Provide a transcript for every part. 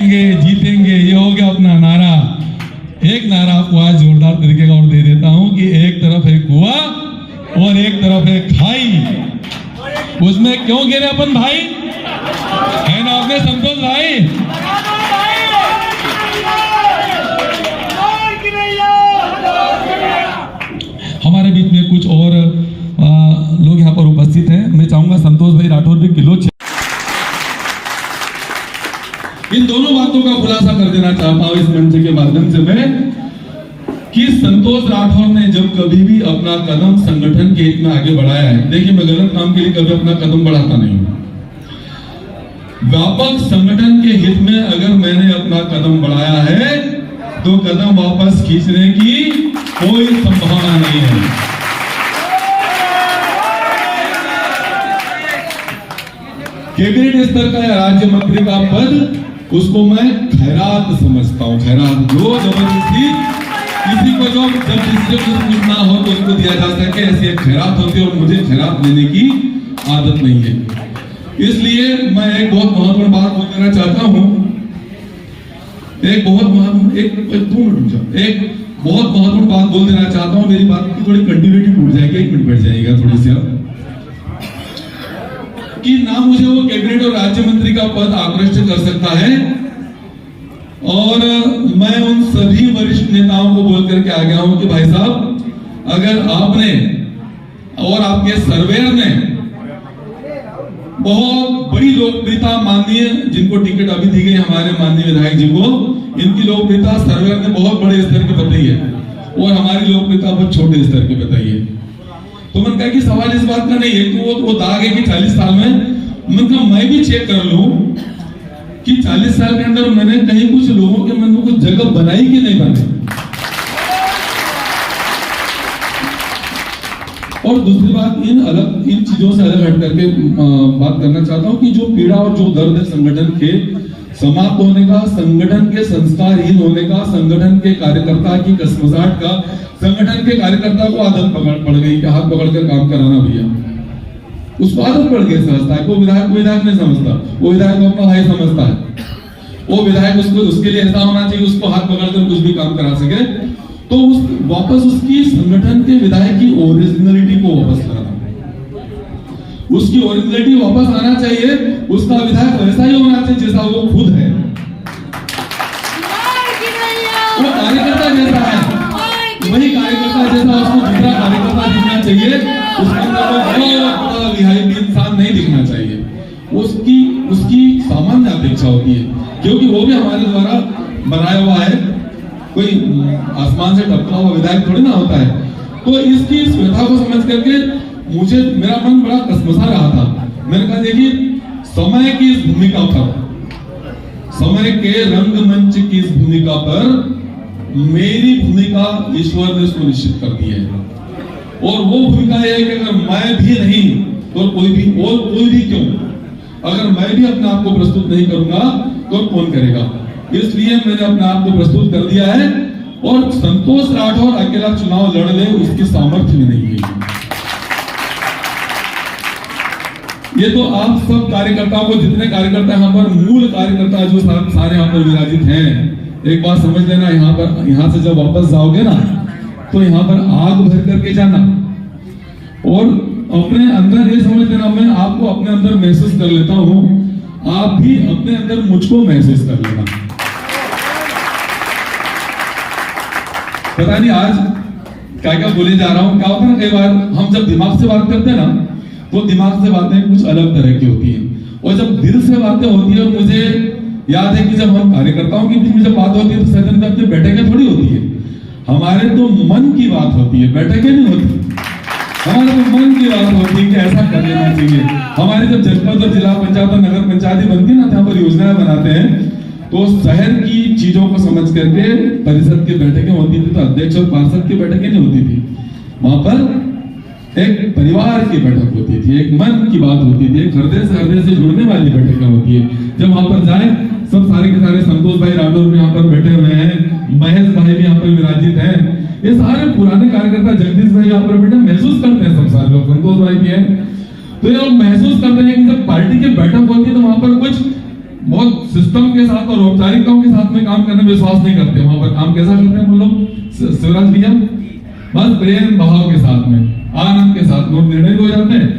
जीतेंगे, ये हो गया अपना नारा। एक नारा आपको आज जोरदार तरीके का और दे देता हूं कि एक तरफ है कुआं और एक तरफ है खाई। उसमें क्यों गिरे अपन भाई? है ना आपने संतोष भाई? हमारे बीच में कुछ और लोग यहाँ पर उपस्थित हैं। मैं चाहूंगा संतोष भाई राठौर भी किलो इन दोनों बातों का खुलासा कर देना चाहता हूं इस मंच के माध्यम से मैं कि संतोष राठौर ने जब कभी भी अपना कदम संगठन के हित में आगे बढ़ाया है, देखिए मैं गलत काम के लिए कभी अपना कदम बढ़ाता नहीं हूं। व्यापक संगठन के हित में अगर मैंने अपना कदम बढ़ाया है तो कदम वापस खींचने की कोई संभावना नहीं है। कैबिनेट स्तर का राज्य मंत्री का पद उसको मैं खैरात समझता हूं। खैरात जो जबरदस्ती किसी को जो जब जिससे कुछ ना हो तो उसको दिया जा सके, ऐसी एक खैरात होती है और मुझे खैरात देने की आदत नहीं है। इसलिए मैं एक बहुत महत्वपूर्ण बात बोल देना चाहता हूं। एक बहुत महत्वपूर्ण बात बोल देना चाहता हूं। मेरी बात की थोड़ी कंटिन्यूटी टूट जाएगी, 1 मिनट बैठ जाएगा थोड़ी सी आप कि ना मुझे वो कैबिनेट और राज्य मंत्री का पद आकृष्ट कर सकता है और मैं उन सभी वरिष्ठ नेताओं को बोल करके आ गया हूं कि भाई साहब अगर आपने और आपके सर्वेयर ने बहुत बड़ी लोकप्रियता माननीय जिनको टिकट अभी दी गई हमारे माननीय विधायक जी को, इनकी लोकप्रियता सर्वेयर ने बहुत बड़े स्तर की बताई है और हमारी लोकप्रियता बहुत छोटे स्तर की बताई है। तो मैंने कहा कि सवाल इस बात का नहीं है कि वो दाग है कि 40 साल में, मैंने कहा मैं भी चेक कर लूं कि 40 साल के अंदर मैंने कहीं कुछ लोगों के मन में कुछ जगह बनाई कि नहीं बनाई। और दूसरी बात इन चीजों से अलग हट करके बात करना चाहता हूं कि जो पीड़ा और जो दर्द है संगठन के समाप्त होने का, संगठन के संस्कारहीन होने का, संगठन के कार्यकर्ता की कसमसाहट का, संगठन के कार्यकर्ता को आदत पड़ गई कि हाथ पकड़कर काम कराना भैया, उसको आदत पड़ गई समझता है। वो विधायक नहीं समझता, वो विधायक को अपना भाई समझता है। वो विधायक उसको उसके लिए ऐसा होना चाहिए उसको हाथ पकड़कर कुछ भी काम करा सके। तो वापस उसकी संगठन के विधायक की ओरिजिनलिटी को वापस लाना, उसकी ओरिजिनलिटी वापस आना चाहिए। उसका विधायक वैसा ही होना चाहिए जैसा वो खुद है, वो कार्यकर्ता जैसा है, वही कार्यकर्ता जैसा उसको दूसरा कार्यकर्ता दिखना चाहिए। उसके अंदर वीआईपी इंसान नहीं दिखना चाहिए। उसकी सामान्य अपेक्षा होती है क्योंकि वो भी हमारे द्वारा बनाया हुआ है, कोई आसमान से टपका हुआ विधायक थोड़ी ना होता है। तो इसकी इस व्यथा को समझ करके मुझे मेरा मन बड़ा कसमसा रहा था। मैंने कहा देखिए समय की इस भूमिका पर, समय के रंगमंच की इस भूमिका पर मेरी भूमिका ईश्वर ने सुनिश्चित कर दी है और वो भूमिका है कि अगर मैं भी नहीं तो कोई भी क्यों, अगर मैं भी अपने आप को प्रस्तुत नहीं करूंगा तो कौन करेगा। इसलिए मैंने अपने आप को प्रस्तुत कर दिया है और संतोष राठौर अकेला चुनाव लड़ ले उसकी सामर्थ्य में नहीं है। ये तो आप सब कार्यकर्ताओं को, जितने कार्यकर्ता यहाँ पर मूल कार्यकर्ता जो सारे यहाँ पर विराजित हैं, एक बात समझ लेना, यहाँ से जब वापस जाओगे ना तो यहाँ पर आग भर करके जाना और अपने अंदर ये समझ लेना मैं आपको अपने अंदर महसूस कर लेता हूँ, आप भी अपने अंदर मुझको महसूस कर लेना। पता नहीं आज क्या क्या बोले जा रहा हूँ। क्या होता है ना, कई बार हम जब दिमाग से बात करते हैं ना तो दिमाग से बातें कुछ अलग तरह की होती हैं और जब दिल से बातें होती है, मुझे याद है कि जब हम कार्यकर्ताओं के बीच में जब बात होती है तो सदन में अपनी बैठकें थोड़ी होती है, हमारे तो मन की बात होती है, बैठकें नहीं होती। हमारे तो मन की बात होती है कि ऐसा कर लेना चाहिए। हमारे जब जनपद और जिला पंचायत और नगर पंचायत बनती है ना, यहाँ पर योजनाएं बनाते हैं तो शहर की चीजों को समझ करके परिषद की बैठकें होती थी, तो अध्यक्ष और पार्षद की बैठकें नहीं होती थी। वहां पर एक परिवार की बैठक होती थी, एक मन की बात होती थी, एक हृदय से जुड़ने वाली बैठकें होती है। जब वहां पर जाए सब सारे के सारे संतोष भाई राठौर भी यहाँ पर बैठे हुए हैं, महेश भाई भी यहाँ पर विराजित हैं, ये सारे पुराने कार्यकर्ता, जगदीश भाई यहाँ पर बैठे, महसूस करते हैं सब सारे लोग, संतोष भाई भी है। तो ये लोग महसूस करते हैं कि जब पार्टी की बैठक होती है तो वहां पर कुछ बहुत सिस्टम के साथ और औपचारिकताओं के साथ में काम करने में विश्वास नहीं करते। वहां पर काम कैसा करते हैं हम लोग शिवराज भैया? बस प्रेम भाव के साथ में, आनंद के साथ लोग निर्णय हो जाते हैं।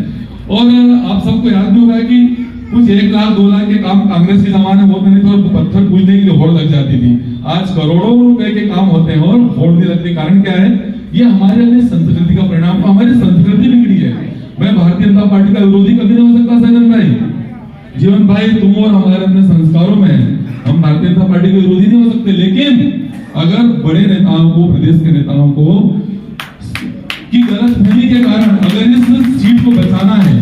और आप सबको याद भी होगा कि कुछ 1 लाख 2 लाख के काम कांग्रेस के जमाने में होते नहीं तो पत्थर पूजने के लिए होड़ लग जाती थी। आज करोड़ों रुपए के काम होते हैं और होड़ नहीं लगती। कारण क्या है? ये हमारे अपनी संस्कृति का परिणाम। हमारी संस्कृति बिगड़ी है। मैं भारतीय जनता पार्टी का विरोधी कभी नहीं हो सकता सजन भाई। जीवन भाई, तुम और हमारे अपने संस्कारों में हम भारतीय जनता पार्टी के विरोधी नहीं हो सकते, लेकिन अगर बड़े नेताओं को, प्रदेश के नेताओं को की गलतफहमी के कारण अगर इस सीट को बचाना है,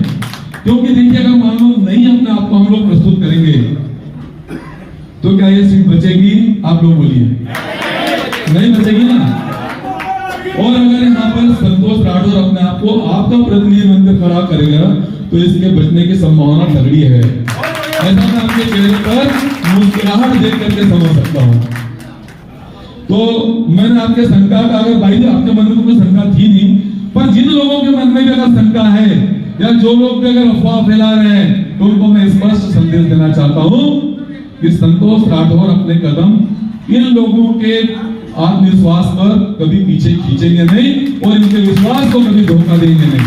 क्योंकि देखिए अगर मान लो नहीं अपने आप को हम लोग प्रस्तुत करेंगे तो क्या ये सीट बचेगी? आप लोग बोलिए, नहीं बचेगी ना। और अगर यहाँ पर संतोष राठौर अपने आप को आपका प्रतिनिधि बनकर खड़ा करेगा तो इसके बचने की संभावना तगड़ी है। ऐसा मैं आपके चेहरे पर मुस्कुराहट देख करके समझ सकता हूँ। तो मैंने आपके शंका का, अगर भाई आपके मन में कोई शंका थी नहीं, पर जिन लोगों के मन में भी अगर शंका है या जो लोग भी अगर अफवाह फैला रहे हैं तो उनको मैं स्पष्ट संदेश देना चाहता हूँ कि संतोष राठौर अपने कदम इन लोगों के आत्मविश्वास पर कभी पीछे खींचेंगे नहीं और इनके विश्वास को कभी धोखा देंगे नहीं।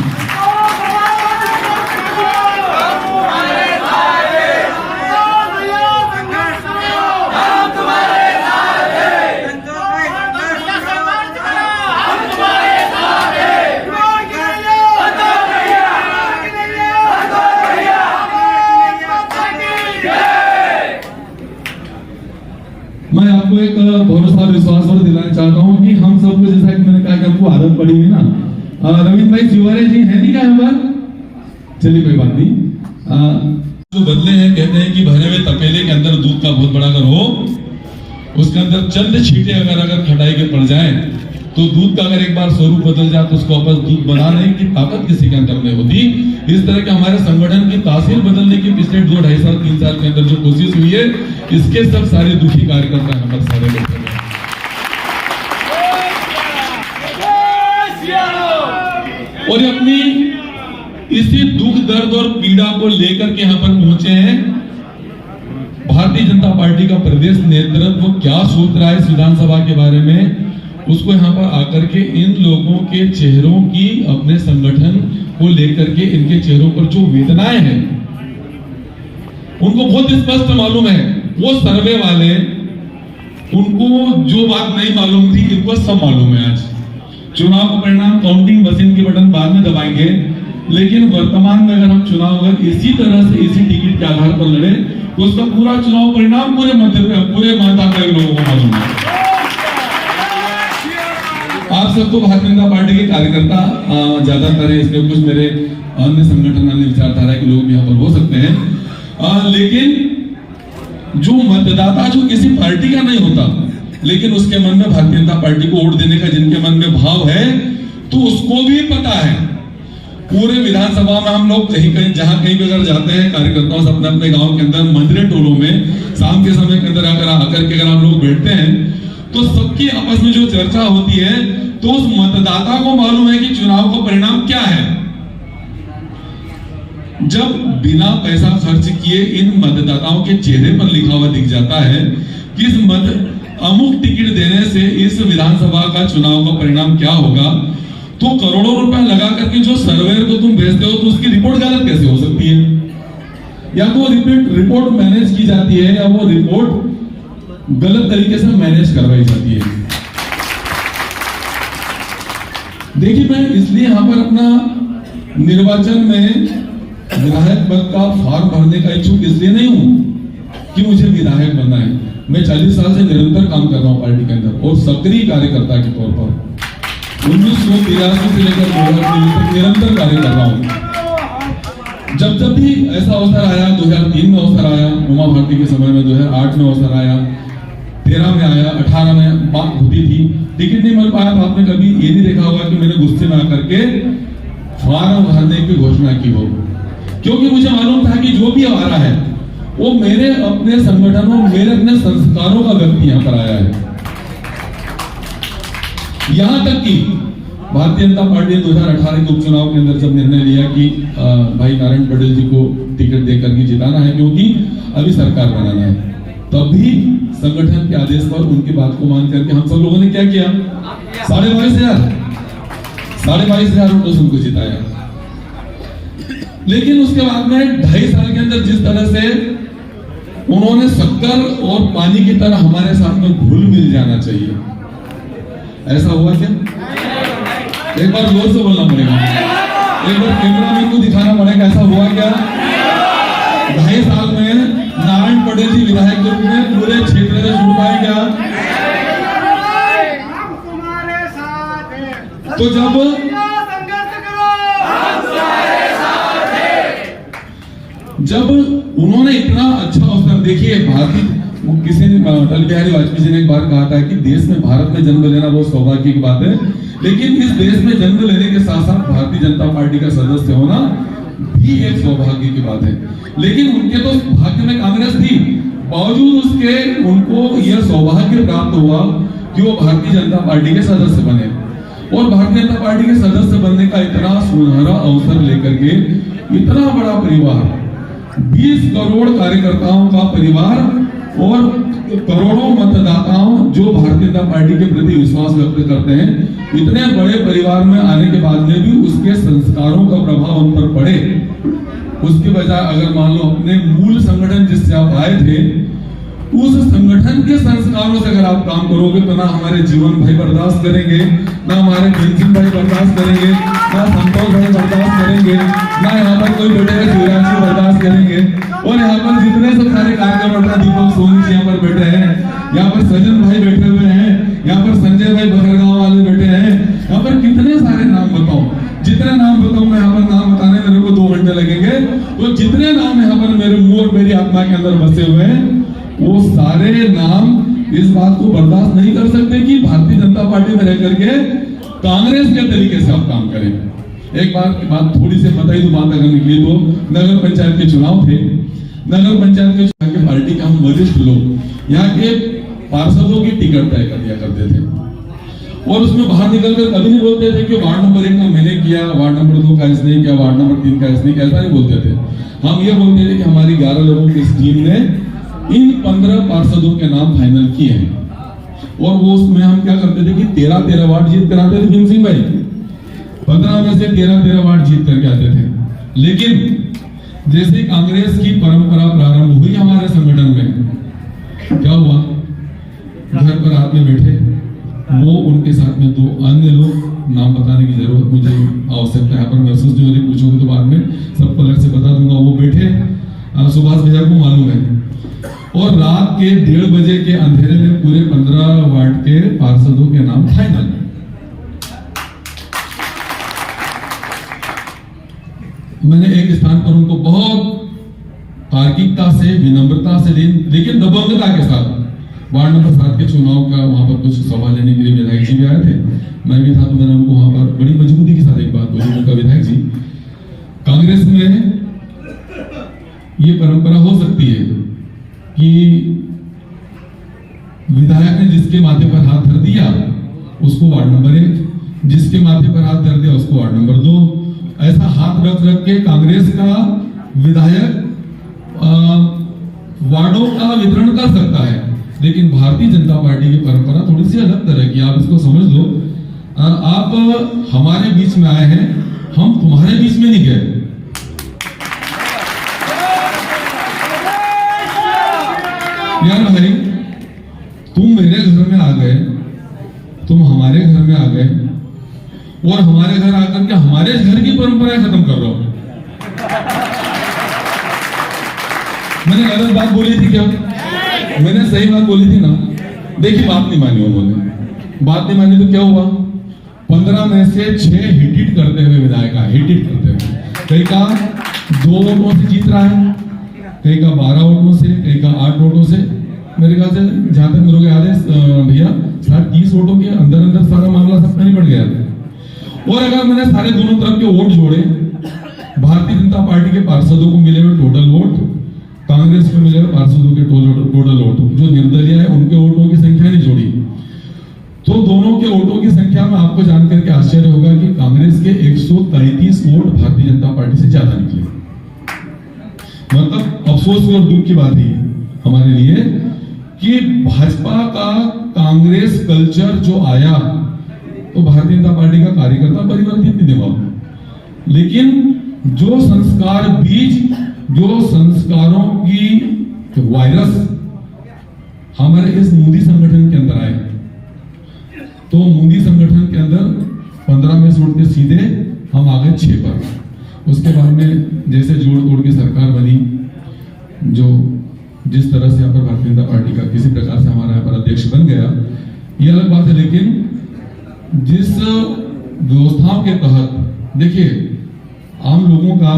मैं आपको एक भरोसा विश्वास और दिलाना चाहता हूं कि हम सबको, जैसा कि मैंने कहा कि हमको आदत पड़ी है ना। रविंद्र भाई शिवारे जी है नहीं क्या यहाँ पर? चलिए कोई बात नहीं। जो बदले हैं, कहते हैं कि भरे हुए तपेले के अंदर दूध का बहुत बड़ा अगर हो, उसके अंदर चंद छींटे अगर खटाई के पड़ जाए तो दूध का अगर एक बार स्वरूप बदल जाए तो उसको वापस दूध बनाने की ताकत किसी के अंदर नहीं होती। इस तरह के हमारे संगठन की तासीर बदलने की पिछले 2 ढाई साल 3 साल के अंदर जो कोशिश हुई है, इसके सब सारे दुखी कार्यकर्ता यहाँ पर सारे लोग और अपनी इसी दुख दर्द और पीड़ा को लेकर के यहाँ पर पहुंचे हैं। भारतीय जनता पार्टी का प्रदेश नेतृत्व क्या सोच रहा है इस विधानसभा के बारे में, उसको यहाँ पर आकर के इन लोगों के चेहरों की, अपने संगठन को लेकर के इनके चेहरों पर जो वेदनाएं हैं उनको बहुत स्पष्ट मालूम है। वो सर्वे वाले, उनको जो बात नहीं मालूम थी इनको सब मालूम है। आज चुनाव का परिणाम काउंटिंग मशीन के बटन बाद में दबाएंगे, लेकिन वर्तमान में अगर हम चुनाव अगर इसी तरह से इसी टिकट के आधार पर लड़े तो उसका पूरा चुनाव परिणाम पूरे माता का लोगों को मालूम है। आप सबको भारतीय जनता पार्टी के कार्यकर्ता ज्यादातर है, इसमें कुछ मेरे अन्य संगठन, अन्य विचारधारा के लोग यहाँ पर हो सकते हैं, लेकिन जो मतदाता जो किसी पार्टी का नहीं होता लेकिन उसके मन में भारतीय जनता पार्टी को वोट देने का जिनके मन में भाव है, तो उसको भी पता है। पूरे विधानसभा में हम लोग कहीं जहां कहीं भी अगर जाते हैं कार्यकर्ताओं से अपने अपने गांव के अंदर, मंदिर टोलों में शाम के समय के अंदर आकर के अगर हम लोग बैठते हैं तो सबकी आपस में जो चर्चा होती है तो उस मतदाता को मालूम है कि चुनाव का परिणाम क्या है। जब बिना पैसा खर्च किए इन मतदाताओं के चेहरे पर लिखा हुआ दिख जाता है कि इस अमुक टिकट देने से इस विधानसभा का चुनाव का परिणाम क्या होगा, तो करोड़ों रुपए लगा करके जो सर्वेयर को तुम भेजते हो तो उसकी रिपोर्ट गलत कैसे हो सकती है? या तो रिपोर्ट मैनेज की जाती है या वो रिपोर्ट गलत तरीके से मैनेज करवाई जाती है। देखिए, मैं इसलिए यहां पर अपना निर्वाचन में विधायक पद का फॉर्म भरने का इच्छुक इसलिए नहीं हूं कि मुझे विधायक बनना है। मैं 40 साल से निरंतर काम कर रहा हूं पार्टी के अंदर और सक्रिय कार्यकर्ता के तौर पर 1983 से लेकर 2023 तक निरंतर कार्य कर रहा हूं। जब भी ऐसा अवसर आया, 2003 में अवसर आया, उमा भारती के समय में 2008 में अवसर आया, 13 में आया, 18 में बात होती थी, टिकट नहीं मिल पाया तो आपने कभी ये नहीं देखा होगा कि मैंने गुस्से में आकर के फॉर्म भरने की घोषणा की हो, क्योंकि मुझे मालूम था कि जो भी आ रहा है वो मेरे अपने संगठनों, मेरे अपने संस्कारों का व्यक्ति यहां पर आया है। यहां तक कि भारतीय जनता पार्टी ने 2018 के उपचुनाव के अंदर जब निर्णय लिया कि भाई नारायण पटेल जी को टिकट देकर के जिताना है क्योंकि अभी सरकार बनाना है, तब भी संगठन के आदेश पर उनकी बात को मान करके हम सब लोगों ने क्या किया, 22,500 वोटों से उनको जिताया। लेकिन उसके बाद में 2.5 साल के अंदर जिस तरह से उन्होंने शक्कर और पानी की तरह हमारे साथ में घुल मिल जाना चाहिए, ऐसा हुआ क्या? एक बार जोर से बोलना पड़ेगा, एक बार कैमरामैन को दिखाना पड़ेगा, ऐसा हुआ क्या? 2.5 साल में नारायण पटेल जी विधायक के रूप में पूरे क्षेत्र से जुड़ पाए क्या? तो जब उन्होंने इतना अच्छा अवसर, देखिए भारतीय किसी ने अटल बिहारी वाजपेयी जी ने एक बार कहा था कि देश में भारत में जन्म लेना बहुत सौभाग्य की बात है, लेकिन इस देश में जन्म लेने के साथ साथ भारतीय जनता पार्टी का सदस्य होना भी एक सौभाग्य की बात है। लेकिन उनके तो भाग्य में कांग्रेस थी, बावजूद उसके उनको यह सौभाग्य प्राप्त हुआ कि वो भारतीय जनता पार्टी के सदस्य बने, और भारतीय जनता पार्टी के सदस्य बनने का इतना सुनहरा अवसर लेकर के इतना बड़ा परिवार, 20 करोड़ कार्यकर्ताओं का परिवार और करोड़ों मतदाताओं जो भारतीय जनता पार्टी के प्रति विश्वास व्यक्त करते हैं, इतने बड़े परिवार में आने के बाद में भी उसके संस्कारों का प्रभाव उन पर पड़े। उसके बजाय अगर मान लो अपने मूल संगठन जिससे आप आए थे, उस संगठन के संस्कारों से अगर आप काम करोगे तो ना हमारे जीवन भाई बर्दाश्त करेंगे, ना हमारे भीमसिंह भाई बर्दाश्त करेंगे, ना संतोष भाई बर्दाश्त करेंगे, ना यहाँ पर कोई बैठे शिवराज जी बर्दाश्त करेंगे। और यहाँ पर जितने सब सारे कार्यकर्ता, दीपक सोनी जी यहाँ पर बैठे हैं, यहाँ पर सजन भाई बैठे हुए हैं, यहाँ पर संजय भाई बखरगांव वाले बैठे हैं, यहाँ पर कितने सारे नाम बताओ, जितने नाम बताऊं मैं यहाँ पर नाम बताने मेरे को 2 घंटे लगेंगे। तो जितने नाम यहाँ पर मेरे मुंह और मेरी आत्मा के अंदर बसे हुए हैं, वो सारे नाम इस बात को बर्दाश्त नहीं कर सकते कि भारतीय जनता पार्टी में रह करके कांग्रेस के तरीके से आप काम करें। एक बात थोड़ी सी बताई तो बात अगर निकली तो नगर पंचायत के चुनाव थे, नगर पंचायत के चुनाव के पार्टी के हम वरिष्ठ लोग यहाँ के पार्षदों की टिकट तय कर दिया करते थे, और उसमें बाहर निकलकर कभी नहीं बोलते थे कि वार्ड नंबर 1 का मैंने किया, वार्ड नंबर 2 का इसने किया, वार्ड नंबर 3 का इसने किया, ऐसा नहीं बोलते थे। हम ये बोलते थे कि हमारी 11 लोगों की इस टीम ने इन 15 पार्षदों के नाम फाइनल किए हैं, और वो उसमें हम क्या करते थे कि 13 वार्ड जीत कर आते थे। भीमसिंह भाई 15 में से 13 वार्ड जीत करके आते थे। लेकिन जैसे कांग्रेस की परंपरा प्रारंभ हुई हमारे संगठन में, क्या हुआ, घर पर आदमी बैठे, वो उनके साथ में 2 अन्य लोग, नाम बताने की जरूरत मुझे आवश्यकता है, पर महसूस नहीं हो रही, पूछोगे तो बाद में सबको अलग से बता दूंगा। वो बैठे, सुभाष भैया को मालूम है, और रात के 1:30 बजे के अंधेरे में पूरे 15 वार्ड के पार्षदों के नाम फाइनल। मैंने एक स्थान पर उनको बहुत तार्किकता से, विनम्रता से, लेकिन दबंगता के साथ, वार्ड नंबर 7 के चुनाव का वहां पर कुछ सवाल लेने के लिए विधायक जी भी आए थे, मैं भी था, तो मैंने उनको वहां पर बड़ी मजबूती के साथ एक बात बोली। उनका विधायक जी, कांग्रेस में ये परंपरा हो सकती है कि विधायक ने जिसके माथे पर हाथ धर दिया उसको वार्ड नंबर 1, जिसके माथे पर हाथ धर दिया उसको वार्ड नंबर 2, ऐसा हाथ रख के कांग्रेस का विधायक वार्डों का वितरण कर सकता है। लेकिन भारतीय जनता पार्टी की परंपरा थोड़ी सी अलग तरह की, आप इसको समझ लो। आप हमारे बीच में आए हैं, हम तुम्हारे बीच में नहीं गए। यार भाई, तुम मेरे घर में आ गए, तुम हमारे घर में आ गए, और हमारे घर आकर के हमारे घर की परंपराएं खत्म कर रहे हो। मैंने गलत बात बोली थी क्या? मैंने सही बात बोली थी ना? देखिए, बात नहीं मानी उन्होंने, बात नहीं मानी तो क्या हुआ, 15 में से 6 हिट करते हुए विधायक आए, हिट करते हुए, कई का 2 वोटों से जीत रहा है, कई का 12 वोटों से, कई का 8 वोटों से। मेरे ख्याल से जहां तक मेरे को याद है भैया, 30 वोटों के अंदर सारा मामला सबका निपट गया। और अगर मैंने सारे दोनों तरफ के वोट जोड़े, भारतीय जनता पार्टी के पार्षदों को मिले हुए टोटल वोट, कांग्रेस को मिले हुए पार्षदों के टोटल वोट, जो निर्दलीय है उनके वोटों की संख्या नहीं जोड़ी, तो दोनों के वोटों की संख्या में आपको जानकर के आश्चर्य होगा दुख की बात है हमारे लिए कि भाजपा का कांग्रेस कल्चर जो आया तो भारतीय जनता पार्टी का कार्यकर्ता परिवर्तित नहीं हुआ, लेकिन जो संस्कार बीज, जो संस्कारों की वायरस हमारे इस मोदी संगठन के अंदर आए, तो मोदी संगठन के अंदर 15 में से उठ के सीधे हम आ गए 6 पर। उसके बाद में जैसे जोड़ तोड़ की सरकार बनी, जो जिस तरह से यहाँ पर भारतीय जनता पार्टी का किसी प्रकार से हमारा यहाँ पर अध्यक्ष बन गया, ये अलग बात है। लेकिन जिस व्यवस्थाओं के तहत, देखिए आम लोगों का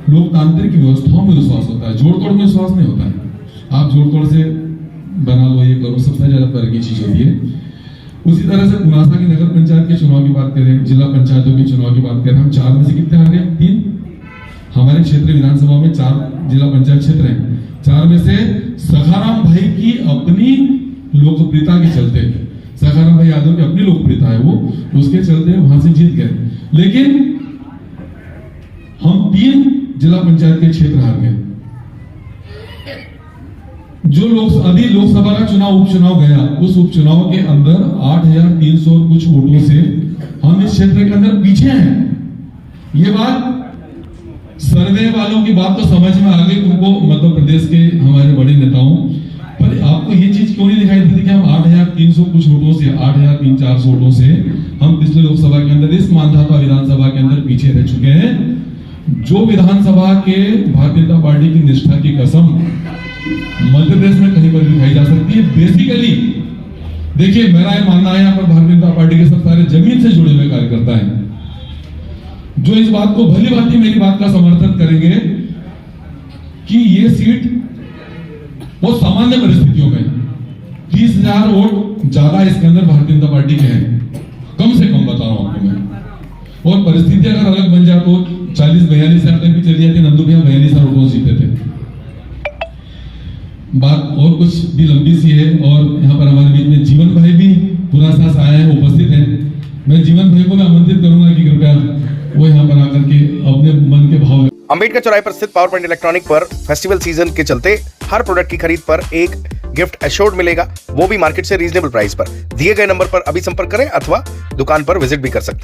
लोकतांत्रिक व्यवस्थाओं में विश्वास होता है, जोड़ तोड़ में विश्वास नहीं होता है। आप जोड़ तोड़ से बना लो, ये करो, सबसे ज्यादा फर्क की चीज होती है। उसी तरह से पुनासा की नगर पंचायत के चुनाव की बात करें, जिला पंचायतों के चुनाव की बात करें, हम 4 में से कितने हारे? 3। हमारे क्षेत्र विधानसभा में 4 जिला पंचायत क्षेत्र हैं, 4 में से सखाराम भाई की अपनी लोकप्रियता के चलते, सखाराम भाई यादव की अपनी लोकप्रियता है, वो उसके चलते वहां से जीत गए। लेकिन हम 3 जिला पंचायत के क्षेत्र हार गए। जो अभी लोकसभा का चुनाव उपचुनाव गया, उस उपचुनाव के अंदर 8,300 कुछ वोटों से हम इस क्षेत्र के अंदर पीछे हैं। ये बात सर्वे वालों की बात तो समझ में आ गई तुमको, मध्य प्रदेश के हमारे बड़े नेताओं, पर आपको ये चीज क्यों नहीं दिखाई देती कि हम 8,300 कुछ वोटों से, 8,300-400 वोटों से हम पिछले लोकसभा के अंदर इस मानधाता विधानसभा के अंदर पीछे रह चुके हैं। जो विधानसभा के भारतीय जनता पार्टी की निष्ठा की कसम मध्य प्रदेश में कहीं पर भी खाई जा सकती है। बेसिकली देखिए, मेरा ये मानना है, यहाँ पर भारतीय जनता पार्टी के सब सारे जमीन से जुड़े हुए कार्यकर्ता हैं, जो इस बात को भली भांति मेरी बात का समर्थन करेंगे कि ये सीट बहुत सामान्य परिस्थितियों में 30,000 वोट ज्यादा इसके अंदर भारतीय जनता पार्टी के हैं, कम से कम बता रहा हूं आपको मैं। और परिस्थिति अगर अलग बन जाए तो 40-42 तक भी चली जाती। नंदू भैया 42 वोटों से जीते थे। बात और कुछ भी लंबी सी है, और यहाँ पर हमारे बीच में जीवन भाई भी पुनासा से आए हैं, उपस्थित हैं। मैं जीवन भाई को मैं आमंत्रित करूंगा कि कृपया वो यहाँ पर आकर के अपने मन के भाव। अंबेडकर चौराहे पर स्थित पावर पॉइंट इलेक्ट्रॉनिक पर फेस्टिवल सीजन के चलते हर प्रोडक्ट की खरीद पर एक गिफ्ट एश्योर्ड मिलेगा, वो भी मार्केट से रीजनेबल प्राइस पर। दिए गए नंबर पर अभी संपर्क करें अथवा दुकान पर विजिट भी कर सकते हैं।